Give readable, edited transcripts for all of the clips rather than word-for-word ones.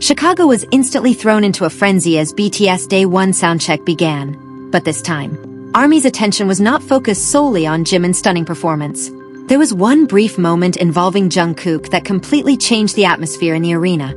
Chicago was instantly thrown into a frenzy as BTS Day 1 Soundcheck began. But this time, ARMY's attention was not focused solely on Jimin's stunning performance. There was one brief moment involving Jungkook that completely changed the atmosphere in the arena.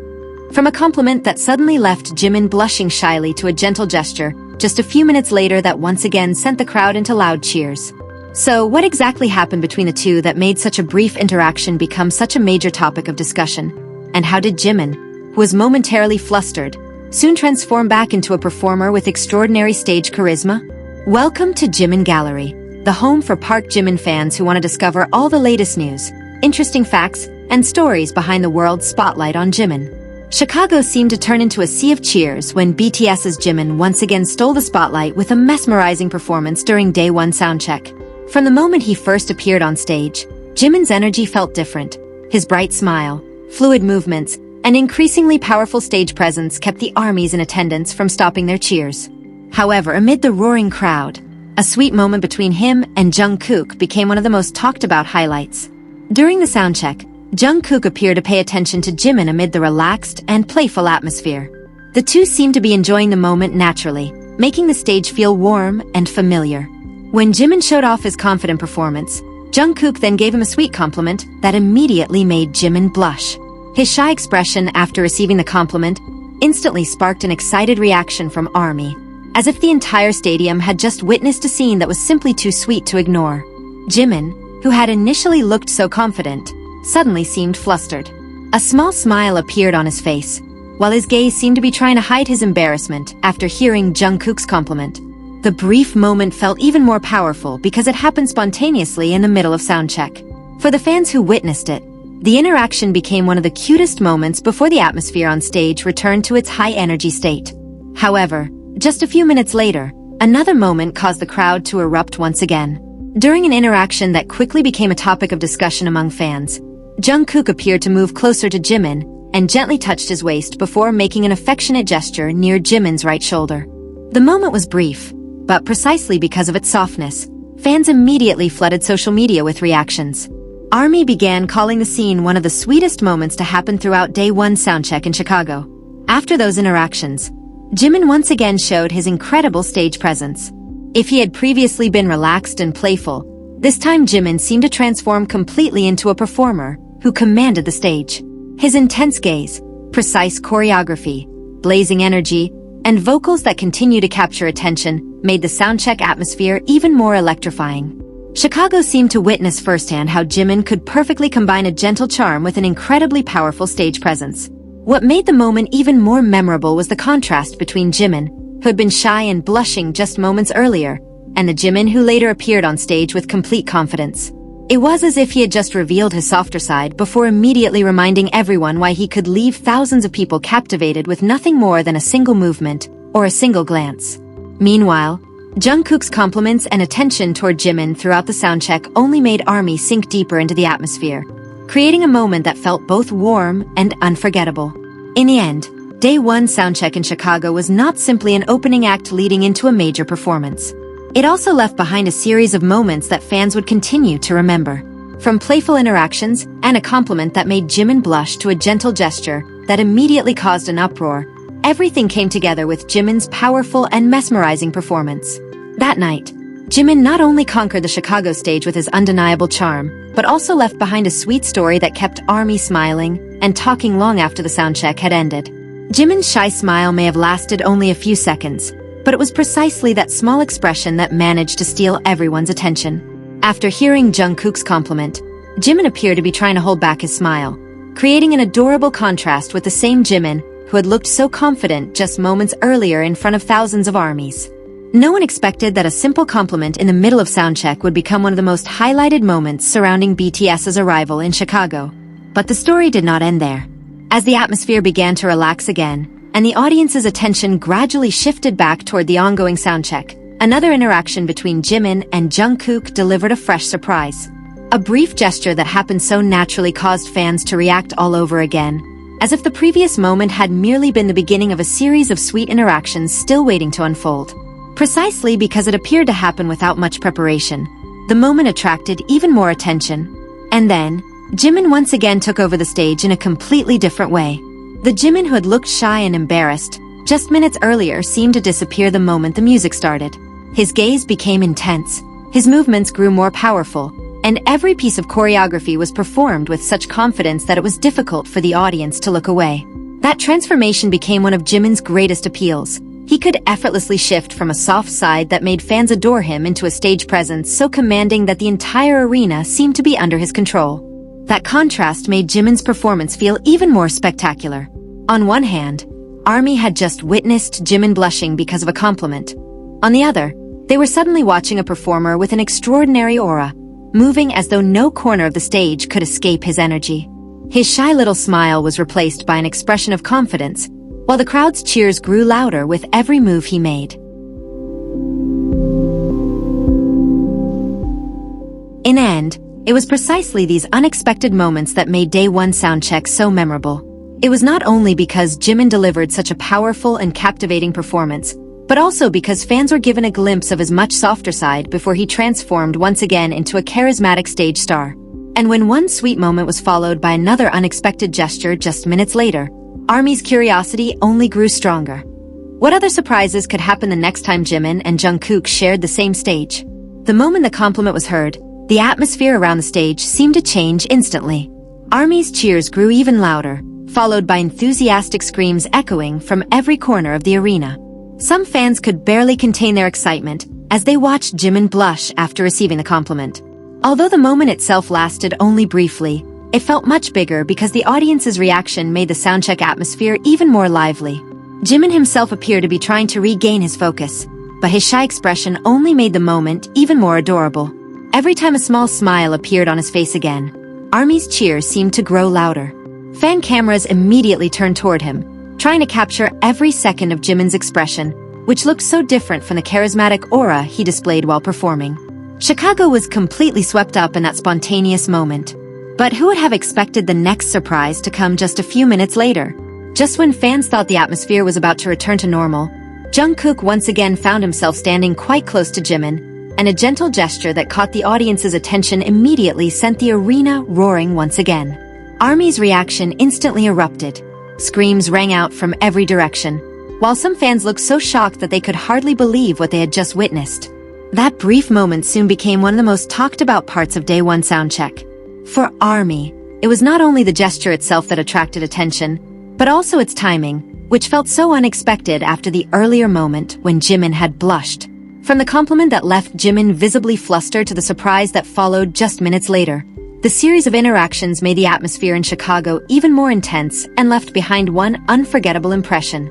From a compliment that suddenly left Jimin blushing shyly to a gentle gesture, just a few minutes later that once again sent the crowd into loud cheers. So, what exactly happened between the two that made such a brief interaction become such a major topic of discussion? And how did Jimin, who was momentarily flustered, soon transform back into a performer with extraordinary stage charisma? Welcome to Jimin Gallery, the home for Park Jimin fans who want to discover all the latest news, interesting facts, and stories behind the world's spotlight on Jimin. Chicago seemed to turn into a sea of cheers when BTS's Jimin once again stole the spotlight with a mesmerizing performance during Day 1 Soundcheck. From the moment he first appeared on stage, Jimin's energy felt different. His bright smile, fluid movements, and increasingly powerful stage presence kept the armies in attendance from stopping their cheers. However, amid the roaring crowd, a sweet moment between him and Jungkook became one of the most talked about highlights. During the soundcheck, Jungkook appeared to pay attention to Jimin amid the relaxed and playful atmosphere. The two seemed to be enjoying the moment naturally, making the stage feel warm and familiar. When Jimin showed off his confident performance, Jungkook then gave him a sweet compliment that immediately made Jimin blush. His shy expression after receiving the compliment instantly sparked an excited reaction from ARMY, as if the entire stadium had just witnessed a scene that was simply too sweet to ignore. Jimin, who had initially looked so confident, suddenly seemed flustered. A small smile appeared on his face, while his gaze seemed to be trying to hide his embarrassment after hearing Jungkook's compliment. The brief moment felt even more powerful because it happened spontaneously in the middle of soundcheck. For the fans who witnessed it, the interaction became one of the cutest moments before the atmosphere on stage returned to its high-energy state. However, just a few minutes later, another moment caused the crowd to erupt once again. During an interaction that quickly became a topic of discussion among fans, Jungkook appeared to move closer to Jimin and gently touched his waist before making an affectionate gesture near Jimin's right shoulder. The moment was brief, but precisely because of its softness, fans immediately flooded social media with reactions. ARMY began calling the scene one of the sweetest moments to happen throughout Day 1 Soundcheck in Chicago. After those interactions, Jimin once again showed his incredible stage presence. If he had previously been relaxed and playful, this time Jimin seemed to transform completely into a performer who commanded the stage. His intense gaze, precise choreography, blazing energy, and vocals that continue to capture attention made the soundcheck atmosphere even more electrifying. Chicago seemed to witness firsthand how Jimin could perfectly combine a gentle charm with an incredibly powerful stage presence. What made the moment even more memorable was the contrast between Jimin, who had been shy and blushing just moments earlier, and the Jimin who later appeared on stage with complete confidence. It was as if he had just revealed his softer side before immediately reminding everyone why he could leave thousands of people captivated with nothing more than a single movement or a single glance. Meanwhile, Jungkook's compliments and attention toward Jimin throughout the soundcheck only made ARMY sink deeper into the atmosphere, creating a moment that felt both warm and unforgettable. In the end, Day 1 Soundcheck in Chicago was not simply an opening act leading into a major performance. It also left behind a series of moments that fans would continue to remember. From playful interactions and a compliment that made Jimin blush to a gentle gesture that immediately caused an uproar, everything came together with Jimin's powerful and mesmerizing performance. That night, Jimin not only conquered the Chicago stage with his undeniable charm, but also left behind a sweet story that kept ARMY smiling and talking long after the soundcheck had ended. Jimin's shy smile may have lasted only a few seconds, but it was precisely that small expression that managed to steal everyone's attention. After hearing Jungkook's compliment, Jimin appeared to be trying to hold back his smile, creating an adorable contrast with the same Jimin who had looked so confident just moments earlier in front of thousands of armies. No one expected that a simple compliment in the middle of soundcheck would become one of the most highlighted moments surrounding BTS's arrival in Chicago. But the story did not end there. As the atmosphere began to relax again, and the audience's attention gradually shifted back toward the ongoing soundcheck, another interaction between Jimin and Jungkook delivered a fresh surprise. A brief gesture that happened so naturally caused fans to react all over again, as if the previous moment had merely been the beginning of a series of sweet interactions still waiting to unfold. Precisely because it appeared to happen without much preparation, the moment attracted even more attention. And then, Jimin once again took over the stage in a completely different way. The Jimin who had looked shy and embarrassed just minutes earlier seemed to disappear the moment the music started. His gaze became intense, his movements grew more powerful, and every piece of choreography was performed with such confidence that it was difficult for the audience to look away. That transformation became one of Jimin's greatest appeals. He could effortlessly shift from a soft side that made fans adore him into a stage presence so commanding that the entire arena seemed to be under his control. That contrast made Jimin's performance feel even more spectacular. On one hand, ARMY had just witnessed Jimin blushing because of a compliment. On the other, they were suddenly watching a performer with an extraordinary aura, moving as though no corner of the stage could escape his energy. His shy little smile was replaced by an expression of confidence, while the crowd's cheers grew louder with every move he made. In the end, it was precisely these unexpected moments that made Day 1 Soundcheck so memorable. It was not only because Jimin delivered such a powerful and captivating performance, but also because fans were given a glimpse of his much softer side before he transformed once again into a charismatic stage star. And when one sweet moment was followed by another unexpected gesture just minutes later, ARMY's curiosity only grew stronger. What other surprises could happen the next time Jimin and Jungkook shared the same stage? The moment the compliment was heard, the atmosphere around the stage seemed to change instantly. ARMY's cheers grew even louder, followed by enthusiastic screams echoing from every corner of the arena. Some fans could barely contain their excitement as they watched Jimin blush after receiving the compliment. Although the moment itself lasted only briefly, it felt much bigger because the audience's reaction made the soundcheck atmosphere even more lively. Jimin himself appeared to be trying to regain his focus, but his shy expression only made the moment even more adorable. Every time a small smile appeared on his face again, ARMY's cheers seemed to grow louder. Fan cameras immediately turned toward him, trying to capture every second of Jimin's expression, which looked so different from the charismatic aura he displayed while performing. Chicago was completely swept up in that spontaneous moment. But who would have expected the next surprise to come just a few minutes later? Just when fans thought the atmosphere was about to return to normal, Jungkook once again found himself standing quite close to Jimin, and a gentle gesture that caught the audience's attention immediately sent the arena roaring once again. ARMY's reaction instantly erupted. Screams rang out from every direction, while some fans looked so shocked that they could hardly believe what they had just witnessed. That brief moment soon became one of the most talked about parts of Day 1 Soundcheck. For ARMY, it was not only the gesture itself that attracted attention, but also its timing, which felt so unexpected after the earlier moment when Jimin had blushed. From the compliment that left Jimin visibly flustered to the surprise that followed just minutes later, the series of interactions made the atmosphere in Chicago even more intense and left behind one unforgettable impression.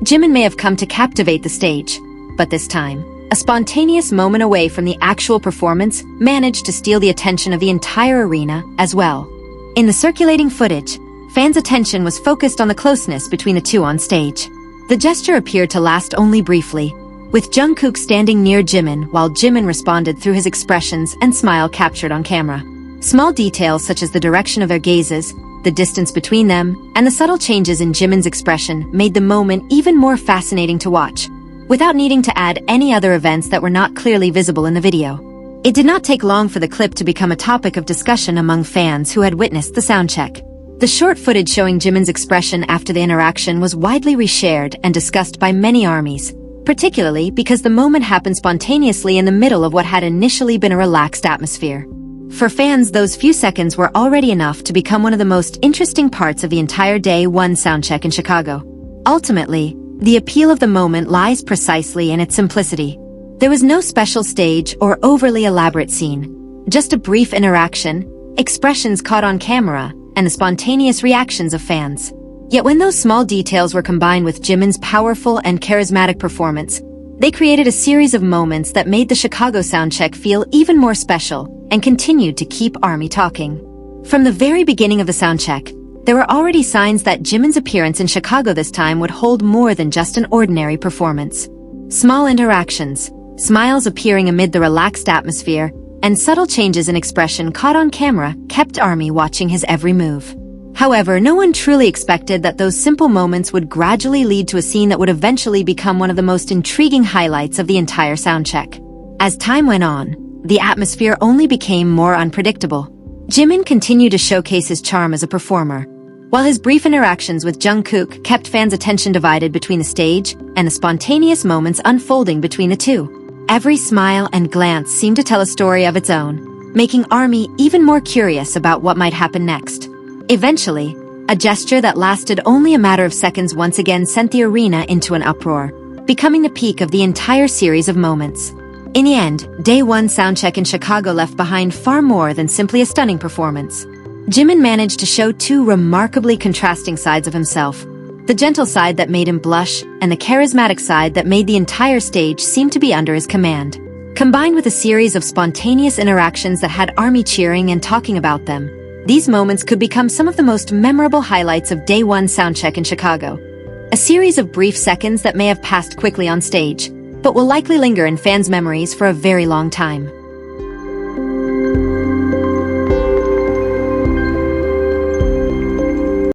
Jimin may have come to captivate the stage, but this time, a spontaneous moment away from the actual performance managed to steal the attention of the entire arena as well. In the circulating footage, fans' attention was focused on the closeness between the two on stage. The gesture appeared to last only briefly, with Jungkook standing near Jimin while Jimin responded through his expressions and smile captured on camera. Small details such as the direction of their gazes, the distance between them, and the subtle changes in Jimin's expression made the moment even more fascinating to watch, without needing to add any other events that were not clearly visible in the video. It did not take long for the clip to become a topic of discussion among fans who had witnessed the soundcheck. The short footage showing Jimin's expression after the interaction was widely reshared and discussed by many ARMYs, particularly because the moment happened spontaneously in the middle of what had initially been a relaxed atmosphere. For fans, those few seconds were already enough to become one of the most interesting parts of the entire Day 1 Soundcheck in Chicago. Ultimately, the appeal of the moment lies precisely in its simplicity. There was no special stage or overly elaborate scene, just a brief interaction, expressions caught on camera, and the spontaneous reactions of fans. Yet when those small details were combined with Jimin's powerful and charismatic performance, they created a series of moments that made the Chicago Soundcheck feel even more special and continued to keep ARMY talking. From the very beginning of the soundcheck, there were already signs that Jimin's appearance in Chicago this time would hold more than just an ordinary performance. Small interactions, smiles appearing amid the relaxed atmosphere, and subtle changes in expression caught on camera kept ARMY watching his every move. However, no one truly expected that those simple moments would gradually lead to a scene that would eventually become one of the most intriguing highlights of the entire soundcheck. As time went on, the atmosphere only became more unpredictable. Jimin continued to showcase his charm as a performer, while his brief interactions with Jungkook kept fans' attention divided between the stage and the spontaneous moments unfolding between the two. Every smile and glance seemed to tell a story of its own, making ARMY even more curious about what might happen next. Eventually, a gesture that lasted only a matter of seconds once again sent the arena into an uproar, becoming the peak of the entire series of moments. In the end, Day 1 Soundcheck in Chicago left behind far more than simply a stunning performance. Jimin managed to show two remarkably contrasting sides of himself, the gentle side that made him blush and the charismatic side that made the entire stage seem to be under his command. Combined with a series of spontaneous interactions that had ARMY cheering and talking about them, these moments could become some of the most memorable highlights of Day 1 Soundcheck in Chicago. A series of brief seconds that may have passed quickly on stage, but will likely linger in fans' memories for a very long time.